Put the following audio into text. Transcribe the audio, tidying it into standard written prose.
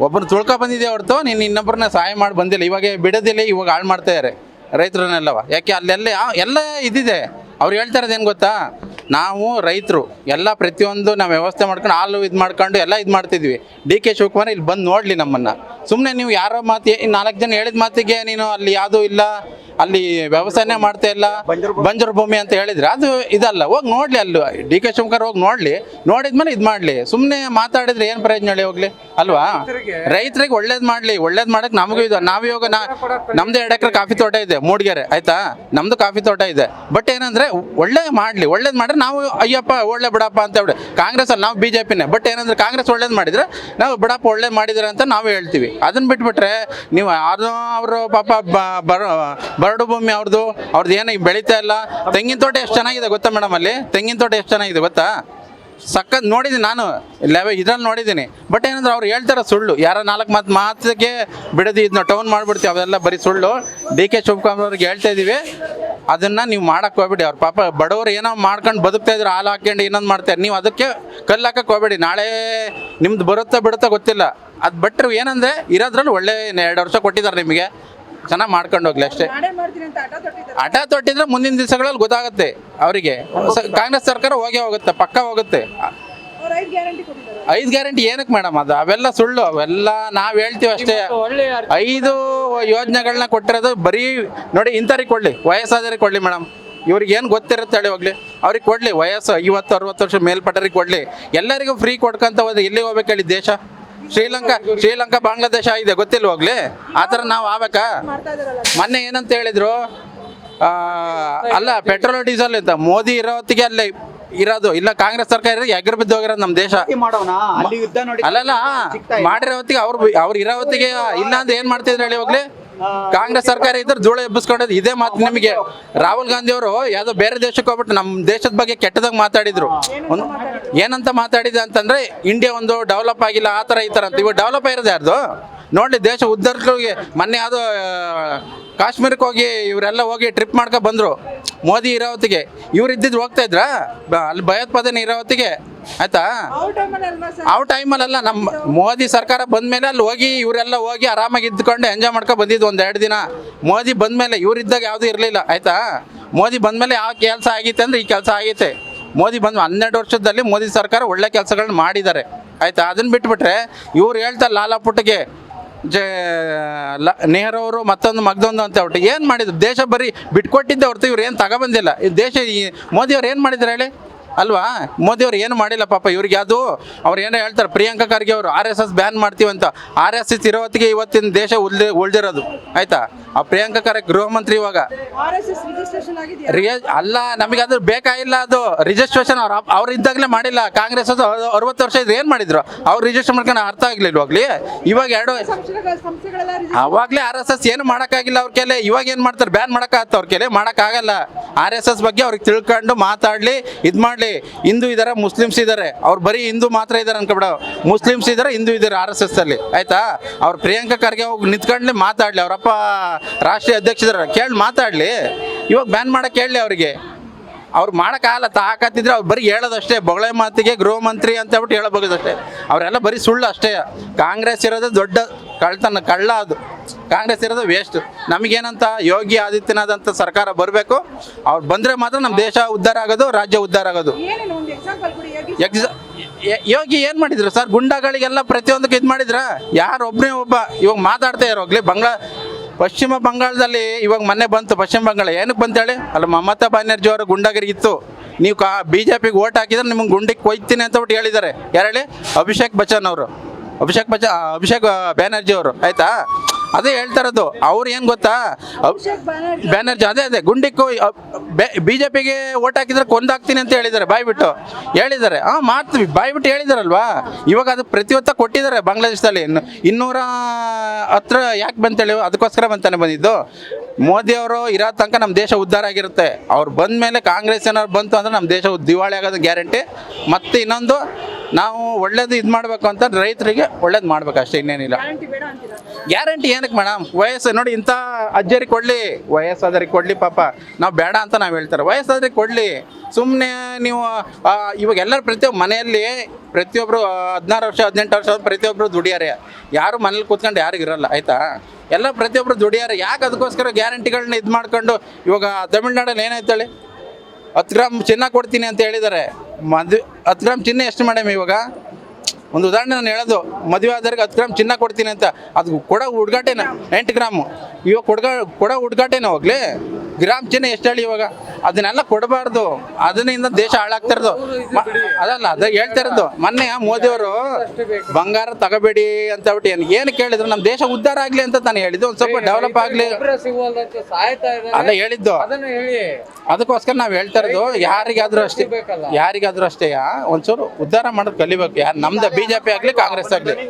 ಒಬ್ಬರು ತುಳ್ಕೊ ಬಂದಿದೆ ಹೊರತು ನೀನು ಇನ್ನೊಬ್ಬರನ್ನ ಸಹಾಯ ಮಾಡಿ ಬಂದಿಲ್ಲ. ಇವಾಗ ಬಿಡೋದಿಲ್ಲ, ಇವಾಗ ಹಾಳು ಮಾಡ್ತಾ ಇದ್ದಾರೆ ರೈತರನ್ನೆಲ್ಲವ. ಯಾಕೆ ಅಲ್ಲೆಲ್ಲ ಎಲ್ಲ ಇದಿದೆ. ಅವ್ರು ಹೇಳ್ತಾ ಇರೋದೇನು ಗೊತ್ತಾ, ನಾವು ರೈತರು ಎಲ್ಲ ಪ್ರತಿಯೊಂದು ನಾವು ವ್ಯವಸ್ಥೆ ಮಾಡ್ಕೊಂಡು ಹಾಲು ಇದು ಮಾಡ್ಕೊಂಡು ಎಲ್ಲ ಇದು ಮಾಡ್ತಿದ್ವಿ. ಡಿ.ಕೆ. ಶಿವಕುಮಾರ್ ಇಲ್ಲಿ ಬಂದು ನೋಡಲಿ ನಮ್ಮನ್ನು. ಸುಮ್ಮನೆ ನೀವು ಯಾರೋ ಮಾತು 4 ಜನ ಹೇಳಿದ ಮಾತಿಗೆ ನೀನು ಅಲ್ಲಿ ಯಾವುದೂ ಇಲ್ಲ, ಅಲ್ಲಿ ವ್ಯವಸಾಯನೇ ಮಾಡ್ತಾ ಇಲ್ಲ, ಬಂಜರು ಭೂಮಿ ಅಂತ ಹೇಳಿದ್ರೆ ಅದು ಇದಲ್ಲ. ಹೋಗಿ ನೋಡಲಿ, ಅಲ್ಲಿ ಡಿ.ಕೆ. ಶಿವಕುಮಾರ್ ಹೋಗಿ ನೋಡಲಿ, ನೋಡಿದ್ಮೇಲೆ ಇದು ಮಾಡಲಿ. ಸುಮ್ಮನೆ ಮಾತಾಡಿದ್ರೆ ಏನು ಪ್ರಯೋಜನ ಹೇಳಿ ಹೋಗ್ಲಿ ಅಲ್ವಾ? ರೈತರಿಗೆ ಒಳ್ಳೇದು ಮಾಡಲಿ. ಒಳ್ಳೇದು ಮಾಡೋಕ್ಕೆ ನಮಗೂ ಇದು. ನಾವು ಇವಾಗ ನಮ್ಮದು 2 ಎಕರೆ ಕಾಫಿ ತೋಟ ಇದೆ ಮೂಡಿಗೆರೆ, ಆಯಿತಾ? ನಮ್ಮದು ಕಾಫಿ ತೋಟ ಇದೆ. ಬಟ್ ಏನಂದರೆ ಒಳ್ಳೇದು ಮಾಡಲಿ. ಒಳ್ಳೇದು ಮಾಡಿದ್ರೆ ನಾವು ಅಯ್ಯಪ್ಪ ಒಳ್ಳೆ ಬಿಡಪ್ಪ ಅಂತ ಹೇಳಿ ಕಾಂಗ್ರೆಸ್ಸಲ್ಲಿ ನಾವು BJP-ನೇ. ಬಟ್ ಏನಂದ್ರೆ ಕಾಂಗ್ರೆಸ್ ಒಳ್ಳೇದು ಮಾಡಿದ್ರೆ ನಾವು ಬಿಡಪ್ಪ ಒಳ್ಳೇದು ಮಾಡಿದ್ರೆ ಅಂತ ನಾವು ಹೇಳ್ತೀವಿ. ಅದನ್ನು ಬಿಟ್ಬಿಟ್ರೆ ನೀವು ಅದು ಅವರು ಪಾಪ ಬರಡು ಭೂಮಿ ಅವ್ರದ್ದು ಏನು ಬೆಳೀತಾ ಇಲ್ಲ. ತೆಂಗಿನ ತೋಟ ಎಷ್ಟು ಚೆನ್ನಾಗಿದೆ ಗೊತ್ತಾ ಮೇಡಮ್? ಅಲ್ಲಿ ತೆಂಗಿನ ತೋಟ ಎಷ್ಟು ಚೆನ್ನಾಗಿದೆ ಗೊತ್ತಾ? ಸಖತ್ ನೋಡಿದ್ದೀನಿ ನಾನು, ಇದ್ರಲ್ಲಿ ನೋಡಿದ್ದೀನಿ. ಬಟ್ ಏನಂದ್ರೆ ಅವ್ರು ಹೇಳ್ತಾರೆ ಸುಳ್ಳು. ಯಾರೋ 4 ಮಾತಿಗೆ ಬಿಡೋದು, ಇದನ್ನ ಟೌನ್ ಮಾಡಿಬಿಡ್ತೀವಿ, ಅವೆಲ್ಲ ಬರೀ ಸುಳ್ಳು. ಡಿ.ಕೆ. ಶಿವಕುಮಾರ್ ಅವ್ರಿಗೆ ಹೇಳ್ತಾ ಇದ್ದೀವಿ, ಅದನ್ನು ನೀವು ಮಾಡೋಕ್ಕೆ ಹೋಗ್ಬೇಡಿ. ಅವ್ರ ಪಾಪ ಬಡವರು ಏನೋ ಮಾಡ್ಕೊಂಡು ಬದುಕ್ತಾ ಇದ್ರು, ಹಾಲು ಹಾಕ್ಕೊಂಡು ಇನ್ನೊಂದು ಮಾಡ್ತಾರೆ. ನೀವು ಅದಕ್ಕೆ ಕಲ್ಲು ಹಾಕಕ್ಕೆ ಹೋಗ್ಬೇಡಿ. ನಾಳೆ ನಿಮ್ದು ಬರುತ್ತಾ ಬಿಡುತ್ತಾ ಗೊತ್ತಿಲ್ಲ. ಅದು ಬಿಟ್ಟರೆ ಏನಂದರೆ ಇರೋದ್ರಲ್ಲಿ ಒಳ್ಳೆ 2 ವರ್ಷ ಕೊಟ್ಟಿದ್ದಾರೆ ನಿಮಗೆ, ಚೆನ್ನಾಗಿ ಮಾಡ್ಕೊಂಡು ಹೋಗ್ಲಿ ಅಷ್ಟೇ. ಹಠ ತೊಟ್ಟಿದ್ರೆ ಮುಂದಿನ ದಿವಸಗಳಲ್ಲಿ ಗೊತ್ತಾಗುತ್ತೆ ಅವರಿಗೆ. ಕಾಂಗ್ರೆಸ್ ಸರ್ಕಾರ ಹೋಗುತ್ತೆ, ಪಕ್ಕ ಹೋಗುತ್ತೆ. 5 ಗ್ಯಾರಂಟಿ ಏನಕ್ಕೆ ಮೇಡಮ್? ಅದು ಅವೆಲ್ಲ ಸುಳ್ಳು. ಅವೆಲ್ಲ ನಾವು ಹೇಳ್ತೀವಿ ಅಷ್ಟೇ. 5 ಯೋಜನೆಗಳನ್ನ ಕೊಟ್ಟಿರೋದು ಬರೀ ನೋಡಿ, ಇಂಥವ್ರಿಗೆ ಕೊಡಲಿ, ವಯಸ್ಸಾದವ್ರಿಗೆ ಕೊಡಲಿ ಮೇಡಮ್. ಇವ್ರಿಗೆ ಏನು ಗೊತ್ತಿರುತ್ತೆ ಹೇಳಿ ಹೋಗ್ಲಿ, ಅವ್ರಿಗೆ ಕೊಡಲಿ. ವಯಸ್ಸು 50-60 ವರ್ಷ ಮೇಲ್ಪಟ್ಟರಿಗೆ ಕೊಡಲಿ. ಎಲ್ಲರಿಗೂ ಫ್ರೀ ಕೊಡ್ಕೊಂತ ಹೋದ್ರೆ ಎಲ್ಲಿ ಹೋಗ್ಬೇಕು ಹೇಳಿ? ದೇಶ ಶ್ರೀಲಂಕಾ ಬಾಂಗ್ಲಾದೇಶ ಇದೆ, ಗೊತ್ತಿಲ್ಲ ಹೋಗ್ಲಿ. ಆ ಥರ ನಾವು ಆಗ್ಬೇಕಾ? ಮೊನ್ನೆ ಏನಂತ ಹೇಳಿದ್ರು, ಅಲ್ಲ ಪೆಟ್ರೋಲ್ ಡೀಸೆಲ್ ಅಂತ ಮೋದಿ ಇರೋ ಹೊತ್ತಿಗೆ ಅಲ್ಲೇ ಇರೋದು. ಇಲ್ಲ ಕಾಂಗ್ರೆಸ್ ಸರ್ಕಾರ ಎಗರ್ ಬಿದ್ದು ಹೋಗಿರೋದು ನಮ್ಮ ದೇಶ. ಅಲ್ಲಲ್ಲ ಮಾಡಿರೋ ಹೊತ್ತಿಗೆ ಅವ್ರು ಇರೋ ಹೊತ್ತಿಗೆ ಇಲ್ಲ ಅಂದ್ರೆ ಏನ್ ಮಾಡ್ತಿದ್ರು ಹೇಳಿ ಹೋಗ್ಲಿ? ಕಾಂಗ್ರೆಸ್ ಸರ್ಕಾರ ಇದ್ರೆ ಧೂಳು ಎಬ್ಬಿಸ್ಕೊಂಡದ್ದು. ಇದೇ ಮಾತು ನಿಮಗೆ ರಾಹುಲ್ ಗಾಂಧಿ ಅವರು ಯಾವುದೋ ಬೇರೆ ದೇಶಕ್ಕೆ ಹೋಗ್ಬಿಟ್ಟು ನಮ್ಮ ದೇಶದ ಬಗ್ಗೆ ಕೆಟ್ಟದಾಗ ಮಾತಾಡಿದ್ರು. ಏನಂತ ಮಾತಾಡಿದೆ ಅಂತಂದ್ರೆ, ಇಂಡಿಯಾ ಒಂದು ಡೆವಲಪ್ ಆಗಿಲ್ಲ, ಆ ಥರ ಈ ಥರ ಅಂತ. ಇವಾಗ ಡೆವಲಪ್ ಆಗಿರೋದು ಯಾರ್ದು ನೋಡಲಿ? ದೇಶ ಉದ್ದಕ್ಕೆ ಮೊನ್ನೆ ಯಾವುದೋ ಕಾಶ್ಮೀರಕ್ಕೆ ಹೋಗಿ ಇವರೆಲ್ಲ ಹೋಗಿ ಟ್ರಿಪ್ ಮಾಡ್ಕೊಂಡು ಬಂದರು ಮೋದಿ ಇರೋ ಹೊತ್ತಿಗೆ. ಇವ್ರು ಇದ್ದಿದ್ದು ಹೋಗ್ತಾ ಇದ್ರಾ ಅಲ್ಲಿ ಭಯೋತ್ಪಾದನೆ ಇರೋ ಹೊತ್ತಿಗೆ? ಆಯ್ತಾ? ಅವ್ರ ಟೈಮಲ್ಲ, ನಮ್ಮ ಮೋದಿ ಸರ್ಕಾರ ಬಂದ್ಮೇಲೆ ಅಲ್ಲಿ ಹೋಗಿ ಇವರೆಲ್ಲ ಹೋಗಿ ಆರಾಮಾಗಿ ಇದ್ಕೊಂಡು ಎಂಜಾಯ್ ಮಾಡ್ಕೊಂಡು ಬಂದಿದ್ದು 1-2 ದಿನ. ಮೋದಿ ಬಂದ್ಮೇಲೆ ಇವ್ರಿದ್ದಾಗ ಯಾವುದೂ ಇರಲಿಲ್ಲ, ಆಯ್ತಾ? ಮೋದಿ ಬಂದ್ಮೇಲೆ ಯಾವ ಕೆಲಸ ಆಗೈತೆ ಅಂದ್ರೆ ಈ ಕೆಲಸ ಆಗೈತೆ. ಮೋದಿ ಬಂದು 12 ವರ್ಷದಲ್ಲಿ ಮೋದಿ ಸರ್ಕಾರ ಒಳ್ಳೆ ಕೆಲಸಗಳನ್ನ ಮಾಡಿದ್ದಾರೆ, ಆಯ್ತಾ? ಅದನ್ನ ಬಿಟ್ಬಿಟ್ರೆ ಇವ್ರು ಹೇಳ್ತಾರೆ ಲಾಲಾಪುಟ್ಟಿಗೆ ನೆಹರು ಅವರು ಮಗದೊಂದು ಅಂತ ಹೇಳ್ಬಿಟ್ಟು ಏನು ಮಾಡಿದ್ರು? ದೇಶ ಬರೀ ಬಿಟ್ಕೊಟ್ಟಿದ್ದೆ ಹೊರತು ಇವ್ರು ಏನು ತಗೊಬಂದಿಲ್ಲ. ಈ ದೇಶ ಮೋದಿಯವ್ರು ಏನು ಮಾಡಿದ್ರು ಹೇಳಿ ಅಲ್ವಾ? ಮೋದಿಯವ್ರು ಏನು ಮಾಡಿಲ್ಲ ಪಾಪ. ಇವ್ರಿಗೆ ಅದು ಅವ್ರು ಏನೋ ಹೇಳ್ತಾರೆ, ಪ್ರಿಯಾಂಕಾ ಖರ್ಗೆ ಅವರು RSS ಬ್ಯಾನ್ ಮಾಡ್ತೀವಂತ. RSS ಇರೋ ಹೊತ್ತಿಗೆ ಇವತ್ತಿನ ದೇಶ ಉಳಿದಿರೋದು, ಆಯ್ತಾ? ಆ ಪ್ರಿಯಾಂಕಾ ಖರ್ಗೆ ಗೃಹ ಮಂತ್ರಿ ಇವಾಗ ಅಲ್ಲ, ನಮಗೆ ಅದು ಬೇಕಾಗಿಲ್ಲ. ಅದು ರಿಜಿಸ್ಟ್ರೇಷನ್ ಅವ್ರು ಇದ್ದಾಗಲೇ ಮಾಡಿಲ್ಲ. ಕಾಂಗ್ರೆಸ್ 60 ವರ್ಷ ಇದ್ರೆ ಏನು ಮಾಡಿದ್ರು? ಅವ್ರು ರಿಜಿಸ್ಟರ್ ಮಾಡ್ಕೊಂಡು ಅರ್ಥ ಆಗ್ಲಿಲ್ಲ ಹೋಗ್ಲಿ. ಇವಾಗ ಅವಾಗಲೇ RSS ಏನು ಮಾಡೋಕ್ಕಾಗಿಲ್ಲ ಅವ್ರ ಕೈಲಿ. ಇವಾಗ ಏನು ಮಾಡ್ತಾರೆ? ಬ್ಯಾನ್ ಮಾಡೋಕ್ಕಾಗತ್ತೆ ಅವ್ರ ಕೈಲಿ? ಮಾಡೋಕ್ಕಾಗಲ್ಲ. RSS ಬಗ್ಗೆ ಅವ್ರಿಗೆ ತಿಳ್ಕೊಂಡು ಮಾತಾಡಲಿ, ಇದು ಮಾಡಲಿ. ಹಿಂದೂ ಇದ್ದಾರೆ, ಮುಸ್ಲಿಮ್ಸ್ ಇದ್ದಾರೆ. ಅವ್ರು ಬರೀ ಹಿಂದೂ ಮಾತ್ರ ಇದ್ದಾರೆ ಅನ್ಕೊಬಿಡ. ಮುಸ್ಲಿಮ್ಸ್ ಇದ್ದಾರೆ, ಹಿಂದೂ ಇದ್ದಾರೆ RSS ಅಲ್ಲಿ, ಆಯ್ತಾ? ಅವ್ರು ಪ್ರಿಯಾಂಕಾ ಖರ್ಗೆ ಹೋಗಿ ನಿಂತ್ಕೊಂಡ್ಲಿ ಮಾತಾಡಲಿ. ಅವರಪ್ಪ ರಾಷ್ಟ್ರೀಯ ಅಧ್ಯಕ್ಷರ ಕೇಳಿ ಮಾತಾಡಲಿ. ಇವಾಗ ಬ್ಯಾನ್ ಮಾಡಕ್ಕೆ ಹೇಳಲಿ ಅವ್ರಿಗೆ. ಅವ್ರು ಮಾಡೋಕ್ಕಾಗಲ್ಲ. ತಾಕತ್ತಿದ್ರೆ ಅವ್ರು ಬರೀ ಹೇಳೋದಷ್ಟೇ, ಬೊಗಳೆ ಮಾತಿಗೆ ಗೃಹ ಮಂತ್ರಿ ಅಂತ ಹೇಳ್ಬಿಟ್ಟು ಹೇಳಬಹುದಷ್ಟೇ. ಅವರೆಲ್ಲ ಬರೀ ಸುಳ್ಳು ಅಷ್ಟೇ. ಕಾಂಗ್ರೆಸ್ ಇರೋದು ದೊಡ್ಡ ಕಳ್ಳ. ಅದು ಕಾಂಗ್ರೆಸ್ ಇರೋದು ವೇಸ್ಟ್. ನಮಗೇನಂತ ಯೋಗಿ ಆದಿತ್ಯನಾಥ್ ಅಂತ ಸರ್ಕಾರ ಬರಬೇಕು. ಅವ್ರು ಬಂದರೆ ಮಾತ್ರ ನಮ್ಮ ದೇಶ ಉದ್ಧಾರ ಆಗೋದು, ರಾಜ್ಯ ಉದ್ಧಾರ ಆಗೋದು. ಯೋಗಿ ಏನು ಮಾಡಿದ್ರು ಸರ್? ಗುಂಡಾಗಳಿಗೆಲ್ಲ ಪ್ರತಿಯೊಂದಕ್ಕೆ ಇದು ಮಾಡಿದ್ರ? ಯಾರು ಒಬ್ಬನೇ ಒಬ್ಬ ಇವಾಗ ಮಾತಾಡ್ತಾ ಇರೋಗ್ಲಿ. ಪಶ್ಚಿಮ ಬಂಗಾಳದಲ್ಲಿ ಇವಾಗ ಮೊನ್ನೆ ಬಂತು. ಪಶ್ಚಿಮ ಬಂಗಾಳ ಏನಕ್ಕೆ ಬಂತ ಹೇಳಿ? ಅಲ್ಲ ಮಮತಾ ಬ್ಯಾನರ್ಜಿ ಅವರು ಗುಂಡಾಗಿರಿ ಇತ್ತು. ನೀವು BJPಗೆ ಓಟ್ ಹಾಕಿದ್ರೆ ನಿಮ್ಗೆ ಗುಂಡಿಗೆ ಕೊಯ್ತೀನಿ ಅಂತ ಬಿಟ್ಟು ಹೇಳಿದ್ದಾರೆ. ಯಾರು ಹೇಳಿ? ಅಭಿಷೇಕ್ ಬ್ಯಾನರ್ಜಿ ಅವರು, ಆಯ್ತಾ? ಅದೇ ಹೇಳ್ತಾ ಇರೋದು. ಅವ್ರು ಏನು ಗೊತ್ತಾ? ಬ್ಯಾನರ್ಜಿ ಅದೇ ಗುಂಡಿಕ್ಕೂ BJPಗೆ ಓಟ್ ಹಾಕಿದ್ರೆ ಕೊಂದಾಕ್ತೀನಿ ಅಂತ ಹೇಳಿದ್ದಾರೆ. ಬಾಯ್ಬಿಟ್ಟು ಹೇಳಿದ್ದಾರೆ. ಮಾಡ್ತೀವಿ ಬಾಯ್ಬಿಟ್ಟು ಹೇಳಿದಾರಲ್ವಾ? ಇವಾಗ ಅದು ಪ್ರತಿಯೊತ್ತ ಕೊಟ್ಟಿದ್ದಾರೆ. ಬಾಂಗ್ಲಾದೇಶದಲ್ಲಿ 210 ಯಾಕೆ ಬಂತೇಳಿ? ಅದಕ್ಕೋಸ್ಕರ ಬಂತಾನೆ ಬಂದಿದ್ದು. ಮೋದಿ ಅವರು ಇರೋ ತನಕ ನಮ್ಮ ದೇಶ ಉದ್ಧಾರ ಆಗಿರುತ್ತೆ. ಅವ್ರು ಬಂದ ಮೇಲೆ ಕಾಂಗ್ರೆಸ್ ಏನಾದ್ರು ಬಂತು ಅಂದರೆ ನಮ್ಮ ದೇಶ ದಿವಾಳಿ ಆಗೋದು ಗ್ಯಾರಂಟಿ. ಮತ್ತು ಇನ್ನೊಂದು, ನಾವು ಒಳ್ಳೇದು ಇದು ಮಾಡಬೇಕು ಅಂತ ರೈತರಿಗೆ ಒಳ್ಳೇದು ಮಾಡ್ಬೇಕು ಅಷ್ಟೇ, ಇನ್ನೇನಿಲ್ಲ. ಗ್ಯಾರಂಟಿ ಏನಕ್ಕೆ ಮೇಡಮ್? ವಯಸ್ಸು ನೋಡಿ, ಇಂಥ ಅಜ್ಜರಿಗೆ ಕೊಡಲಿ, ವಯಸ್ಸಾದರಿಗೆ ಕೊಡಲಿ, ಪಾಪ ನಾವು ಬೇಡ ಅಂತ ನಾವು ಹೇಳ್ತಾರೆ. ವಯಸ್ಸಾದ್ರಿಗೆ ಕೊಡಲಿ, ಸುಮ್ಮನೆ ನೀವು ಇವಾಗ ಎಲ್ಲರೂ ಪ್ರತಿಯೊಬ್ಬ ಮನೆಯಲ್ಲಿ ಪ್ರತಿಯೊಬ್ಬರು 16 ವರ್ಷ 18 ವರ್ಷ ಪ್ರತಿಯೊಬ್ಬರು ದುಡಿಯಾರೆ. ಯಾರು ಮನೇಲಿ ಕೂತ್ಕೊಂಡು ಯಾರಿಗೂ ಇರಲ್ಲ, ಆಯಿತಾ? ಎಲ್ಲ ಪ್ರತಿಯೊಬ್ಬರು ದುಡಿಯಾರೆ. ಯಾಕೆ ಅದಕ್ಕೋಸ್ಕರ ಗ್ಯಾರಂಟಿಗಳನ್ನ ಇದು ಮಾಡ್ಕೊಂಡು ಇವಾಗ ತಮಿಳ್ನಾಡಲ್ಲಿ ಏನಾಯ್ತೇಳಿ, 10 ಗ್ರಾಮ್ ಚಿನ್ನ ಕೊಡ್ತೀನಿ ಅಂತ ಹೇಳಿದ್ದಾರೆ. 10 ಗ್ರಾಮ್ ಚಿನ್ನ ಎಷ್ಟು ಮೇಡಮ್ ಇವಾಗ? ಒಂದು ಉದಾಹರಣೆ ನಾನು ಹೇಳೋದು, ಮದುವೆ ಆದವ್ರಿಗೆ 10 ಗ್ರಾಮ್ ಚಿನ್ನ ಕೊಡ್ತೀನಿ ಅಂತ, ಅದು ಕೊಡೋ ಹುಡುಗಾಟೇನ 8 ಗ್ರಾಮು. ಇವಾಗ ಕೊಡೋ ಹುಡುಗಾಟೇನ ಹೋಗ್ಲಿ, ಗ್ರಾಮ್ ಚಿನ್ನ ಎಷ್ಟು ಹೇಳಿ ಇವಾಗ? ಅದನ್ನೆಲ್ಲ ಕೊಡಬಾರ್ದು, ಅದರಿಂದ ದೇಶ ಹಾಳಾಗ್ತಾ ಇರೋದು. ಅದಲ್ಲ, ಅದು ಹೇಳ್ತಾ ಇರೋದು. ಮೊನ್ನೆ ಮೋದಿಯವರು ಬಂಗಾರ ತಗೋಬೇಡಿ ಅಂತ ಬಿಟ್ಟು ಏನು ಕೇಳಿದ್ರು, ನಮ್ಮ ದೇಶ ಉದ್ಧಾರ ಆಗಲಿ ಅಂತ ತಾನು ಹೇಳಿದ್ದು, ಒಂದು ಸ್ವಲ್ಪ ಡೆವಲಪ್ ಆಗಲಿ ಅಲ್ಲ ಹೇಳಿದ್ದು. ಅದಕ್ಕೋಸ್ಕರ ನಾವು ಹೇಳ್ತಾ ಇರೋದು, ಯಾರಿಗಾದ್ರೂ ಅಷ್ಟೇ ಒಂಚೂರು ಉದ್ಧಾರ ಮಾಡೋದು ಕಲಿಬೇಕು. ಯಾರು ನಮ್ದು BJP ಆಗಲಿ ಕಾಂಗ್ರೆಸ್ ಆಗಲಿ.